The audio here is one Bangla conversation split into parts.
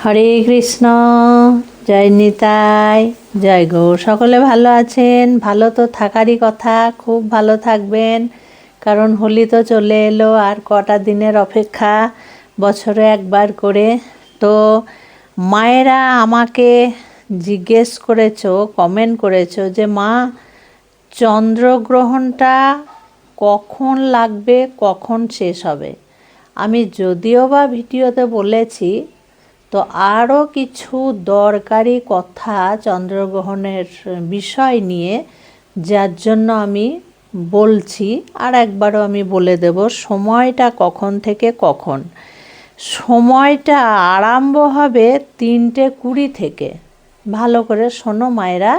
হরে কৃষ্ণ। জয় নিতাই, জয় গৌর। সকলে ভালো আছেন? ভালো তো থাকারই কথা, খুব ভালো থাকবেন। কারণ হোলি তো চলে এলো, আর কটা দিনের অপেক্ষা, বছরে একবার করে। তো মায়েরা আমাকে জিজ্ঞেস করেছো, কমেন্ট করেছো যে মা, চন্দ্রগ্রহণটা কখন লাগবে, কখন শেষ হবে? আমি যদিও বা ভিডিওতে বলেছি, তো আরও কিছু দরকারি কথা চন্দ্রগ্রহণের বিষয় নিয়ে, যার জন্য আমি বলছি। আর একবারও আমি বলে দেব সময়টা কখন থেকে কখন। সময়টা আরম্ভ হবে 3:20 থেকে। ভালো করে শোনো মায়েরা,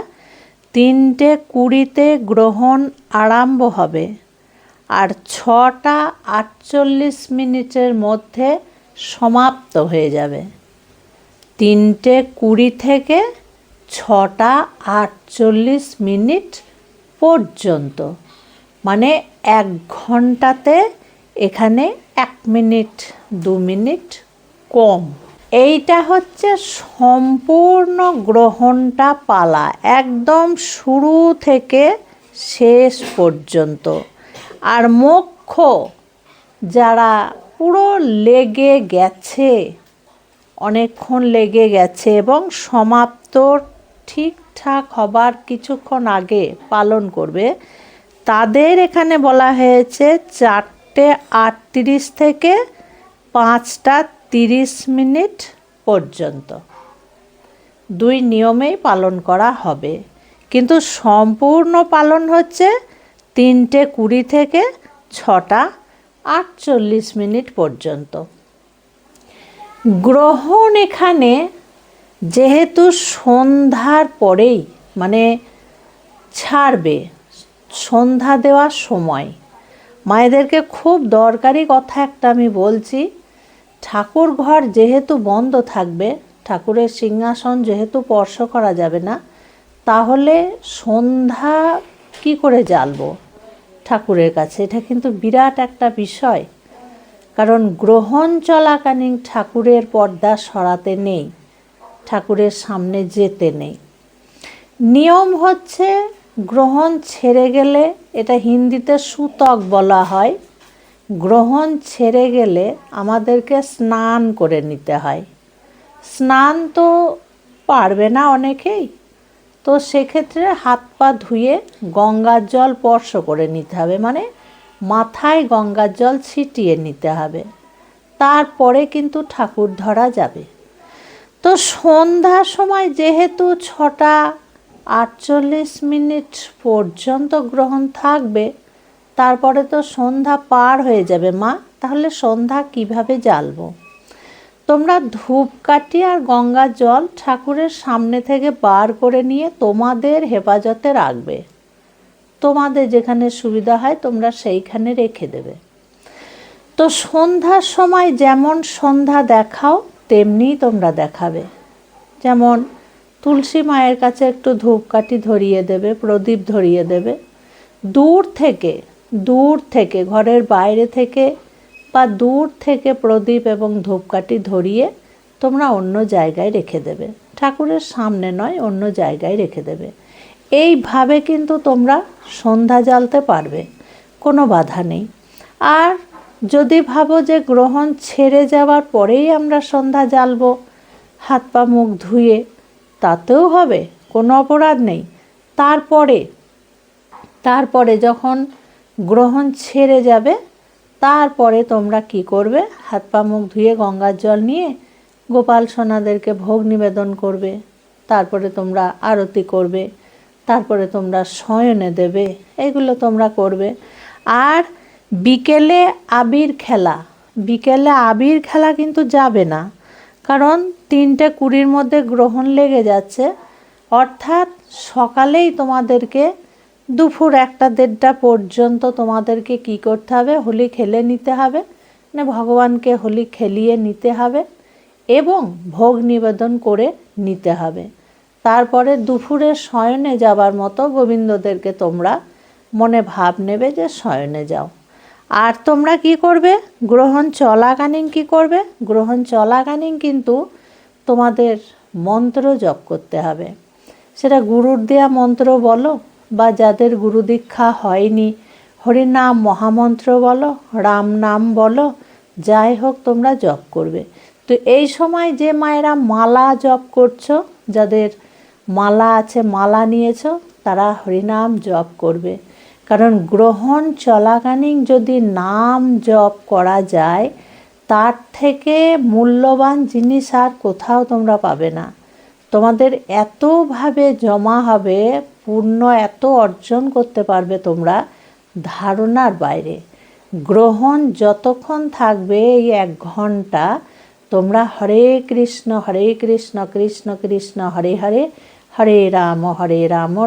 3:20 গ্রহণ আরম্ভ হবে, আর 6:48 মধ্যে সমাপ্ত হয়ে যাবে। 3:20 থেকে 6:48 পর্যন্ত, মানে 1 ঘন্টাতে এখানে 1 মিনিট 2 মিনিট কম। এইটা হচ্ছে সম্পূর্ণ গ্রহণটা পালা, একদম শুরু থেকে শেষ পর্যন্ত। আর মোক্ষ যারা পুরো লেগে গেছে, অনেকক্ষণ লেগে গেছে এবং সমাপ্ত ঠিকঠাক হবার কিছুক্ষণ আগে পালন করবে, তাদের এখানে বলা হয়েছে 4:38 থেকে 5:30 পর্যন্ত। 2 নিয়মেই পালন করা হবে, কিন্তু সম্পূর্ণ পালন হচ্ছে 3:20 থেকে 6:48 পর্যন্ত। গ্রহণ এখানে যেহেতু সন্ধ্যার পরেই, মানে ছাড়বে, সন্ধ্যা দেওয়ার সময়, মায়েদেরকে খুব দরকারি কথা একটা আমি বলছি। ঠাকুর ঘর যেহেতু বন্ধ থাকবে, ঠাকুরের সিংহাসন যেহেতু স্পর্শ করা যাবে না, তাহলে সন্ধ্যা কি করে জ্বালবো ঠাকুরের কাছে? এটা কিন্তু বিরাট একটা বিষয়। কারণ গ্রহণ চলাকালীন ঠাকুরের পর্দা সরাতে নেই, ঠাকুরের সামনে যেতে নেই। নিয়ম হচ্ছে, গ্রহণ ছেড়ে গেলে, এটা হিন্দিতে সূতক বলা হয়, গ্রহণ ছেড়ে গেলে আমাদেরকে স্নান করে নিতে হয়। স্নান তো পারবে না অনেকেই, তো সেক্ষেত্রে হাত পা ধুয়ে গঙ্গার জল স্পর্শ করে নিতে হবে, মানে মাথায় গঙ্গার জল ছিটিয়ে নিতে হবে। তারপরে কিন্তু ঠাকুর ধরা যাবে। তো সন্ধ্যার সময় যেহেতু 6:48 পর্যন্ত গ্রহণ থাকবে, তারপরে তো সন্ধ্যা পার হয়ে যাবে মা। তাহলে সন্ধ্যা কিভাবে জ্বালবো? তোমরা ধূপকাঠি আর গঙ্গার জল ঠাকুরের সামনে থেকে বার করে নিয়ে তোমাদের হেফাজতে রাখবে। তোমাদের যেখানে সুবিধা হয় তোমরা সেইখানে রেখে দেবে। তো সন্ধ্যার সময় যেমন সন্ধ্যা দেখাও, তেমনি তোমরা দেখাবে। যেমন তুলসী মায়ের কাছে একটু ধূপকাঠি ধরিয়ে দেবে, প্রদীপ ধরিয়ে দেবে। দূর থেকে ঘরের বাইরে থেকে বা দূর থেকে প্রদীপ এবং ধূপকাঠি ধরিয়ে তোমরা অন্য জায়গায় রেখে দেবে। ঠাকুরের সামনে নয়, অন্য জায়গায় রেখে দেবে। এইভাবে কিন্তু তোমরা সন্ধ্যা জ্বালতে পারবে, কোনো বাধা নেই। আর যদি ভাবো যে গ্রহণ ছেড়ে যাওয়ার পরেই আমরা সন্ধ্যা জ্বালবো হাত পা মুখ ধুয়ে, তাতেও হবে, কোনো অপরাধ নেই। তারপরে যখন গ্রহণ ছেড়ে যাবে, তারপরে তোমরা কি করবে? হাত পা মুখ ধুয়ে গঙ্গার জল নিয়ে গোপাল সোনাদেরকে ভোগ নিবেদন করবে। তারপরে তোমরা আরতি করবে, তারপরে তোমরা শয়নে দেবে, এগুলো তোমরা করবে। আর বিকেলে আবির খেলা কিন্তু যাবে না, কারণ 3:20 মধ্যে গ্রহণ লেগে যাচ্ছে। অর্থাৎ সকালেই তোমাদেরকে দুপুর 1-1:30 পর্যন্ত তোমাদেরকে কি করতে হবে? হোলি খেলে নিতে হবে, মানে ভগবানকে হোলি খেলিয়ে নিতে হবে এবং ভোগ নিবেদন করে নিতে হবে। তারপরে দুপুরে শয়নে যাবার মতো গোবিন্দদেরকে তোমরা মনে ভাব নেবে যে শয়নে যাও। আর তোমরা কি করবে? গ্রহণ চলাকালীন কি করবে? গ্রহণ চলাকালীন কিন্তু তোমাদের মন্ত্র জপ করতে হবে। সেটা গুরুর দেয়া মন্ত্র বলো, বা যাদের গুরু দীক্ষা হয়নি হরিনাম মহামন্ত্র বলো, রাম নাম বলো, যাই হোক তোমরা জপ করবে। তো এই সময় যে মায়েরা মালা জপ করছো, যাদের মালা আছে, মালা নিয়েছো, তারা হরিনাম জপ করবে। কারণ গ্রহণ চলাকালীন যদি নাম জপ করা যায়, তার থেকে মূল্যবান জিনিস আর কোথাও তোমরা পাবে না। তোমাদের এতভাবে জমা হবে, পূর্ণ এত অর্জন করতে পারবে তোমরা, ধারণার বাইরে। গ্রহণ যতক্ষণ থাকবে, এই 1 ঘন্টা তোমরা হরে কৃষ্ণ কৃষ্ণ কৃষ্ণ হরে হরে, হরে রাম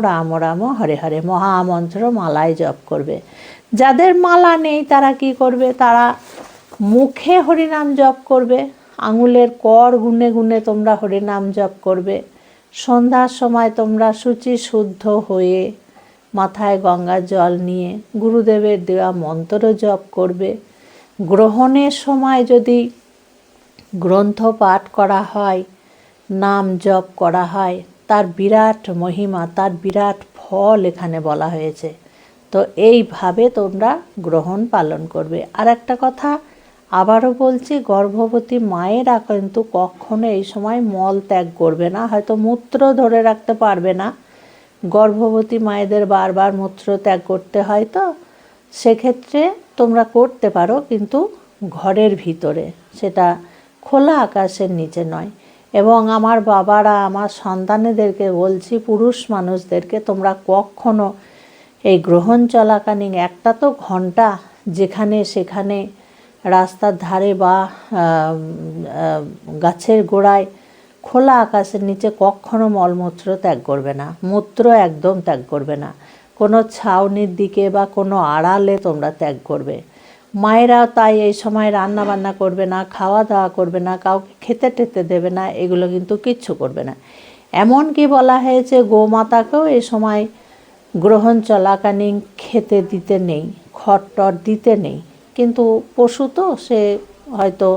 রাম রাম হরে হরে মহামন্ত্র মালায় জপ করবে। যাদের মালা নেই তারা কি করবে? তারা মুখে হরিনাম জপ করবে, আঙুলের কর গুনে গুনে তোমরা হরিনাম জপ করবে। সন্ধ্যার সময় তোমরা শুচি শুদ্ধ হয়ে মাথায় গঙ্গার জল নিয়ে গুরুদেবের দেওয়া মন্ত্র জপ করবে। গ্রহণের সময় যদি গ্রন্থ পাঠ করা হয়, নাম জপ করা হয়, তার বিরাট মহিমা, তার বিরাট ফল এখানে বলা হয়েছে। তো এইভাবে তোমরা গ্রহণ পালন করবে। আর একটা কথা আবারও বলছি, গর্ভবতী মায়েরা কিন্তু কখনো এই সময় মল ত্যাগ করবে না। হয়তো মূত্র ধরে রাখতে পারবে না, গর্ভবতী মায়েদের বারবার মূত্র ত্যাগ করতে হয়, তো সেক্ষেত্রে তোমরা করতে পারো, কিন্তু ঘরের ভিতরে, সেটা খোলা আকাশের নিচে নয়। এবং আমার বাবারা, আমার সন্তানেদেরকে বলছি, পুরুষ মানুষদেরকে, তোমরা কখনো এই গ্রহণ চলাকালীন একটা তো ঘন্টা যেখানে সেখানে রাস্তার ধারে বা গাছের গোড়ায় খোলা আকাশের নিচে কখনো মলমূত্র ত্যাগ করবে না, মূত্র একদম ত্যাগ করবে না। কোনো ছাউনির দিকে বা কোনো আড়ালে তোমরা ত্যাগ করবে। মায়েরাও তাই এই সময় রান্না বান্না করবে না, খাওয়া দাওয়া করবে না, কাউকে খেতে টেতে দেবে না, এগুলো কিন্তু কিচ্ছু করবে না। এমনকি বলা হয়েছে গোমাতাকেও এই সময় গ্রহণ চলাকালীন খেতে দিতে নেই, খড় দিতে নেই। কিন্তু পশু তো, সে হয়তো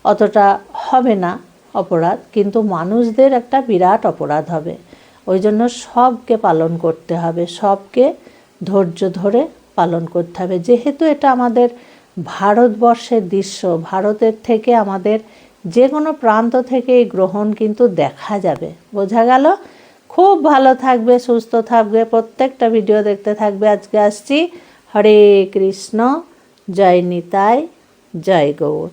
অতটা হবে না অপরাধ, কিন্তু মানুষদের একটা বিরাট অপরাধ হবে। ওই জন্য সবকে পালন করতে হবে, সবকে ধৈর্য ধরে পালন করতে হবে। যেহেতু এটা আমাদের ভারতবর্ষের দৃশ্য, ভারতের থেকে আমাদের যে কোনো প্রান্ত থেকে এই গ্রহণ কিন্তু দেখা যাবে। বোঝা গেল? খুব ভালো থাকবে, সুস্থ থাকবে, প্রত্যেকটা ভিডিও দেখতে থাকবে। আজকে আসছি। হরে কৃষ্ণ, জয় নিতাই, জয় গৌর।